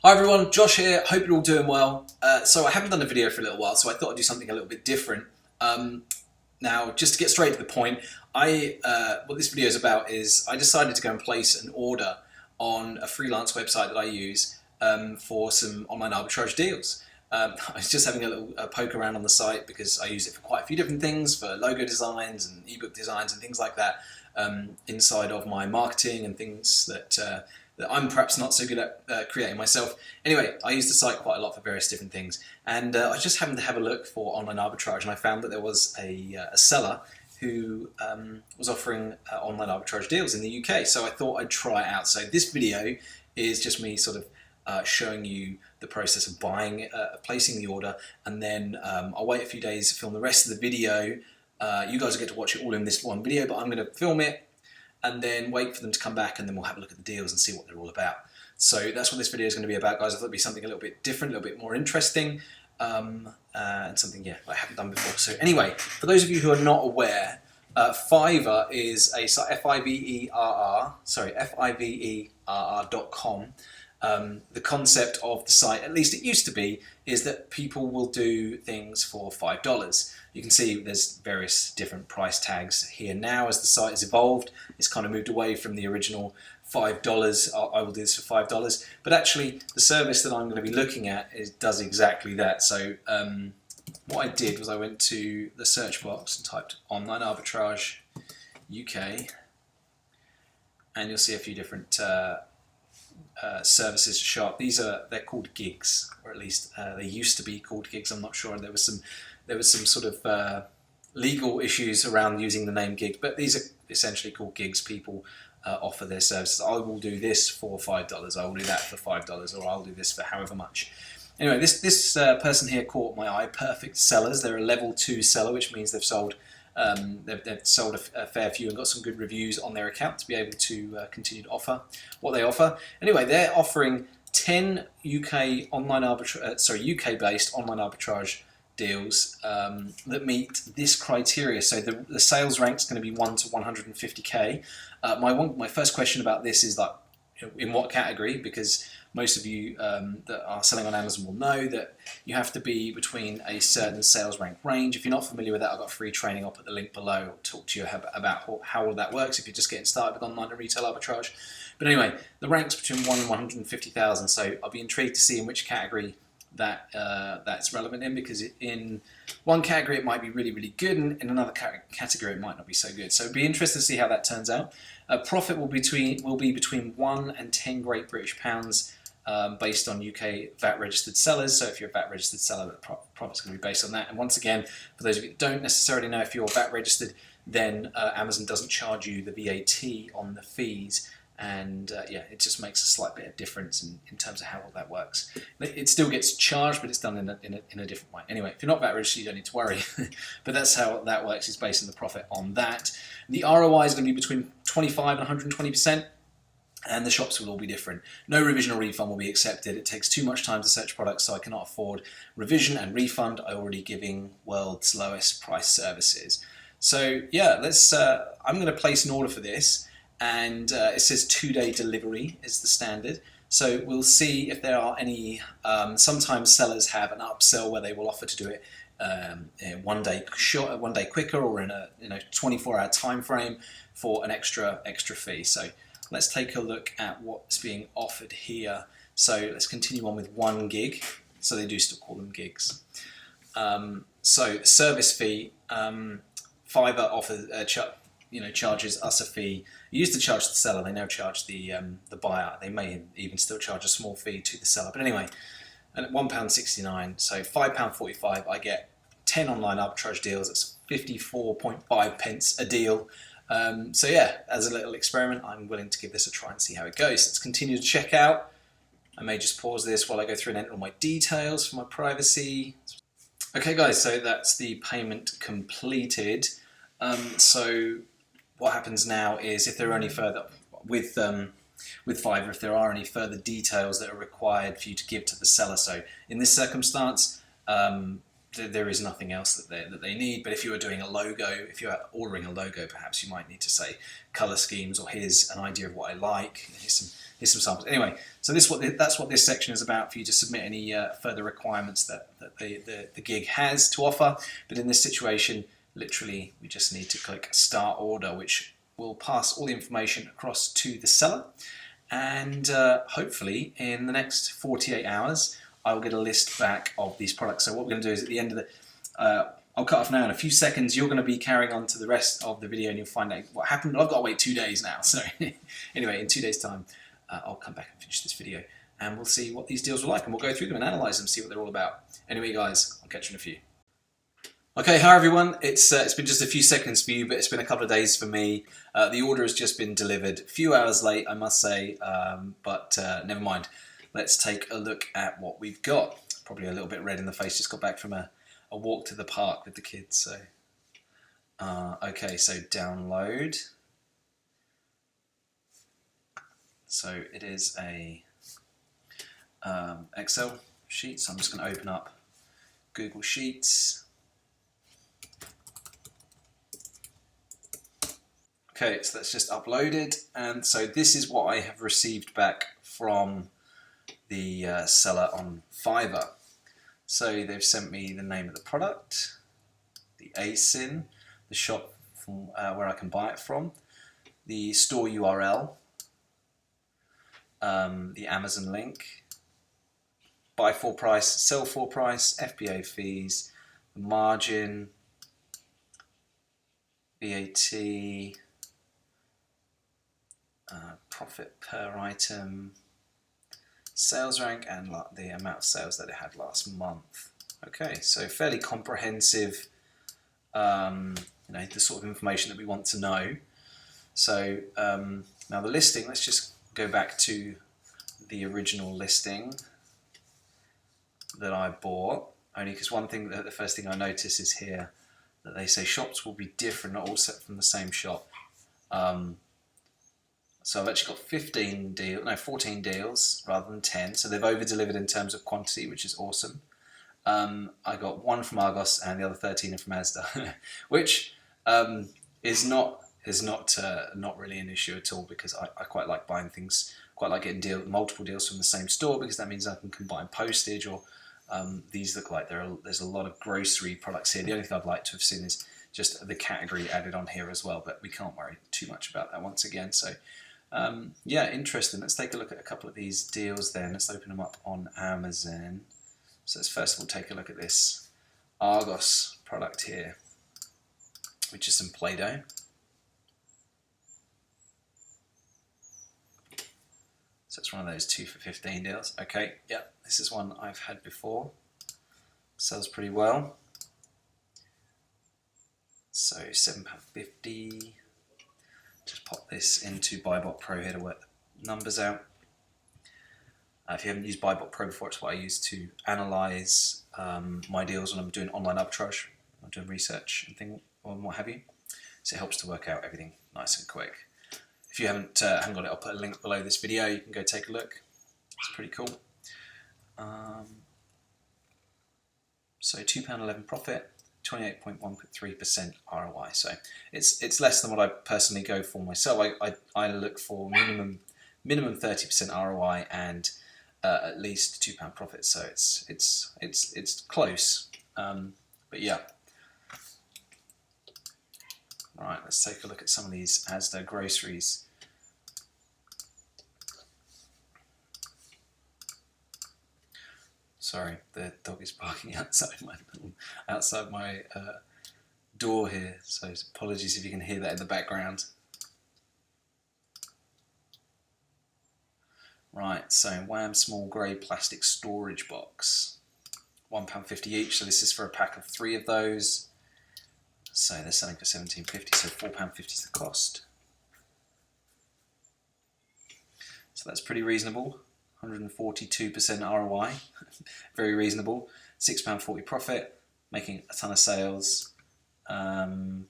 Hi everyone, Josh here. Hope you're all doing well. So I haven't done a video for a little while, so I thought I'd do something a little bit different. Now, just to get straight to the point, what this video is about is I decided to go and place an order on a freelance website that I use for some online arbitrage deals. I was just having a little poke around on the site because I use it for quite a few different things, for logo designs and ebook designs and things like that, inside of my marketing and things that I'm perhaps not so good at creating myself. Anyway, I use the site quite a lot for various different things, and I just happened to have a look for online arbitrage, and I found that there was a seller who was offering online arbitrage deals in the UK, so I thought I'd try it out. So this video is just me sort of showing you the process of buying, placing the order, and then I'll wait a few days to film the rest of the video. You guys will get to watch it all in this one video, but I'm going to film it and then wait for them to come back, and then we'll have a look at the deals and see what they're all about. So that's what this video is going to be about, guys. I thought it'd be something a little bit different, a little bit more interesting, and something, I haven't done before. So anyway, for those of you who are not aware, Fiverr is a site, Fiverr.com. The concept of the site, at least it used to be, is that people will do things for $5. You can see there's various different price tags here now. As the site has evolved, it's kind of moved away from the original $5. I will do this for $5, but actually the service that I'm going to be looking at does exactly that. So what I did was I went to the search box and typed online arbitrage UK, and you'll see a few different services to show up. They're called gigs, or at least they used to be called gigs. I'm not sure. There was some sort of legal issues around using the name gig, but these are essentially called gigs. People offer their services. I will do this for $5. I will do that for $5, or I'll do this for however much. Anyway, this person here caught my eye. Perfect Sellers. They're a level 2 seller, which means they've sold they've sold a fair few and got some good reviews on their account to be able to continue to offer what they offer. Anyway, they're offering 10 UK online UK-based online arbitrage deals that meet this criteria. So the sales rank is going to be 1 to 150k. My first question about this is like, in what category? Because most of you that are selling on Amazon will know that you have to be between a certain sales rank range. If you're not familiar with that, I've got free training. I'll put the link below. I'll talk to you about how all that works if you're just getting started with online and retail arbitrage. But anyway, the rank's between 1 and 150,000. So I'll be intrigued to see in which category that's relevant in, because in one category it might be really, really good, and in another category it might not be so good. So it'd be interesting to see how that turns out. Profit will be between 1 and 10 Great British Pounds, based on UK VAT registered sellers. So if you're a VAT registered seller, the profit's going to be based on that. And once again, for those of you that don't necessarily know, if you're VAT registered, then Amazon doesn't charge you the VAT on the fees. And it just makes a slight bit of difference in terms of how all that works. It still gets charged, but it's done in a different way. Anyway, if you're not VAT registered, you don't need to worry. But that's how that works, is based on the profit on that. The ROI is going to be between 25 and 120%. And the shops will all be different. No revision or refund will be accepted. It takes too much time to search products, so I cannot afford revision and refund. I'm already giving world's lowest price services. So yeah, I'm going to place an order for this, and it says 2-day delivery is the standard. So we'll see if there are any. Sometimes sellers have an upsell where they will offer to do it in 1 day shorter, 1 day quicker, or in a 24-hour time frame for an extra fee. So let's take a look at what's being offered here. So let's continue on with 1 gig. So they do still call them gigs. So service fee, Fiverr offers, charges us a fee. You used to charge the seller, they now charge the buyer. They may even still charge a small fee to the seller. But anyway, and at £1.69, so £5.45, I get 10 online arbitrage deals. That's 54.5 pence a deal. So yeah, as a little experiment, I'm willing to give this a try and see how it goes. Let's continue to check out. I may just pause this while I go through and enter all my details for my privacy. Okay guys, so that's the payment completed. So what happens now is, if there are any further, with Fiverr, if there are any further details that are required for you to give to the seller. So in this circumstance, there is nothing else that they need. But if you are doing a logo, if you are ordering a logo, perhaps you might need to say colour schemes, or here's an idea of what I like. Here's here's some samples. Anyway, so that's what this section is about, for you to submit any further requirements that the gig has to offer. But in this situation, literally, we just need to click Start Order, which will pass all the information across to the seller. And hopefully, in the next 48 hours, I will get a list back of these products. So what we're going to do is, at the end of the... I'll cut off now. In a few seconds, you're going to be carrying on to the rest of the video and you'll find out what happened. But I've got to wait 2 days now. So anyway, in 2 days' time, I'll come back and finish this video and we'll see what these deals are like and we'll go through them and analyze them, see what they're all about. Anyway, guys, I'll catch you in a few. Okay, hi everyone. It's been just a few seconds for you, but it's been a couple of days for me. The order has just been delivered. A few hours late, I must say, but never mind. Let's take a look at what we've got. Probably a little bit red in the face, just got back from a walk to the park with the kids. So, okay, so download. So it is a Excel sheet. So I'm just going to open up Google Sheets. Okay, so that's just uploaded, and so this is what I have received back from the seller on Fiverr. So they've sent me the name of the product, the ASIN, the shop from where I can buy it from, the store URL, the Amazon link, buy for price, sell for price, FBA fees, the margin, VAT, profit per item, sales rank, and the amount of sales that it had last month. Okay, so fairly comprehensive, the sort of information that we want to know. So now the listing, let's just go back to the original listing that I bought, only because one thing, the first thing I notice is here that they say shops will be different, not all set from the same shop. So I've actually got 14 deals rather than 10. So they've over-delivered in terms of quantity, which is awesome. I got 1 from Argos and the other 13 are from Asda, which is not really an issue at all, because I quite like buying things, quite like getting multiple deals from the same store, because that means I can combine postage, or these look like there's a lot of grocery products here. The only thing I'd like to have seen is just the category added on here as well, but we can't worry too much about that once again. So yeah, interesting. Let's take a look at a couple of these deals then. Let's open them up on Amazon. So let's first of all take a look at this Argos product here, which is some Play-Doh. So it's one of those 2 for 15 deals. Okay, yeah, this is one I've had before. Sells pretty well. So £7.50. Just pop this into Buybot Pro here to work the numbers out. If you haven't used Buybot Pro before, it's what I use to analyze my deals when I'm doing online arbitrage. I'm doing research and what have you. So it helps to work out everything nice and quick. If you haven't got it, I'll put a link below this video. You can go take a look. It's pretty cool. So £2.11 profit. 28.13% ROI, so it's less than what I personally go for myself. I look for minimum 30% ROI and at least £2 profit. So it's close, but yeah. Right, let's take a look at some of these Asda groceries. Sorry, the dog is barking outside my door here, so apologies if you can hear that in the background. Right, so Wham small grey plastic storage box, £1.50 each. So this is for a pack of 3 of those. So they're selling for £17.50, so £4.50 is the cost. So that's pretty reasonable. 142% ROI, very reasonable. £6.40 profit, making a ton of sales. And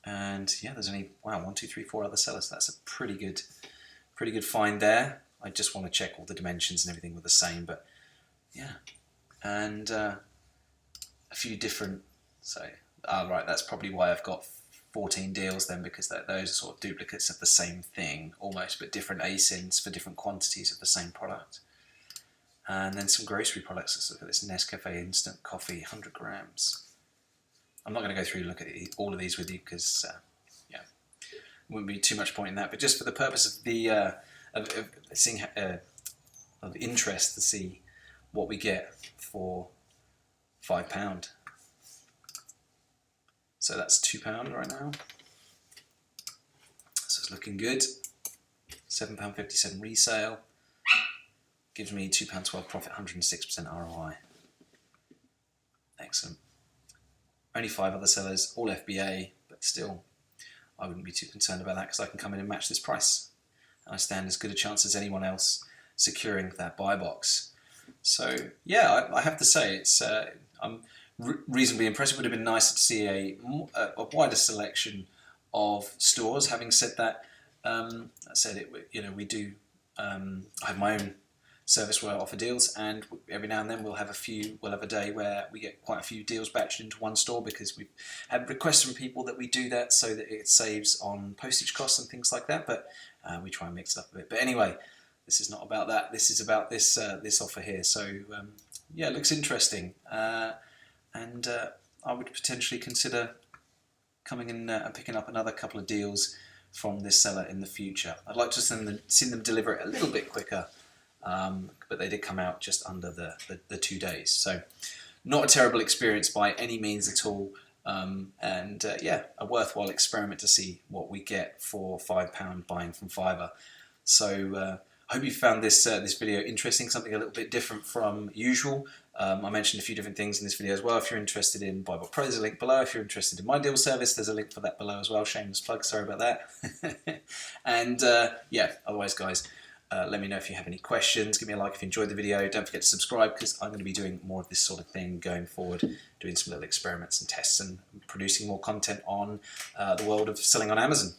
yeah, there's only 1, 2, 3, 4 other sellers. So that's a pretty good find there. I just want to check all the dimensions and everything were the same, but yeah. And a few different. So right, that's probably why I've got 14 deals then, because those are sort of duplicates of the same thing almost, but different ASINs for different quantities of the same product. And then some grocery products. Let's look at this Nescafe instant coffee, 100 grams. I'm not going to go through and look at all of these with you because yeah, wouldn't be too much point in that. But just for the purpose of the of seeing of interest to see what we get for £5. So that's £2 right now. So it's looking good. £7.57 resale. Gives me £2.12 profit, 106% ROI. Excellent. Only 5 other sellers, all FBA, but still, I wouldn't be too concerned about that because I can come in and match this price. And I stand as good a chance as anyone else securing that buy box. So yeah, I have to say it's I'm reasonably impressed. It would have been nicer to see a wider selection of stores. Having said that, I said it. We do. I have my own service where I offer deals, and every now and then we'll have a day where we get quite a few deals batched into one store because we've had requests from people that we do that so that it saves on postage costs and things like that. But we try and mix it up a bit. But anyway, this is not about that. This is about this this offer here. So yeah, it looks interesting. And I would potentially consider coming in and picking up another couple of deals from this seller in the future. I'd like to see them deliver it a little bit quicker, but they did come out just under the 2 days. So not a terrible experience by any means at all. And yeah, a worthwhile experiment to see what we get for £5 buying from Fiverr. So I hope you found this video interesting, something a little bit different from usual. I mentioned a few different things in this video as well. If you're interested in BuyBot Pro, there's a link below. If you're interested in my deal service, there's a link for that below as well. Shameless plug, sorry about that. And yeah, otherwise guys, let me know if you have any questions. Give me a like if you enjoyed the video. Don't forget to subscribe because I'm going to be doing more of this sort of thing going forward, doing some little experiments and tests and producing more content on the world of selling on Amazon.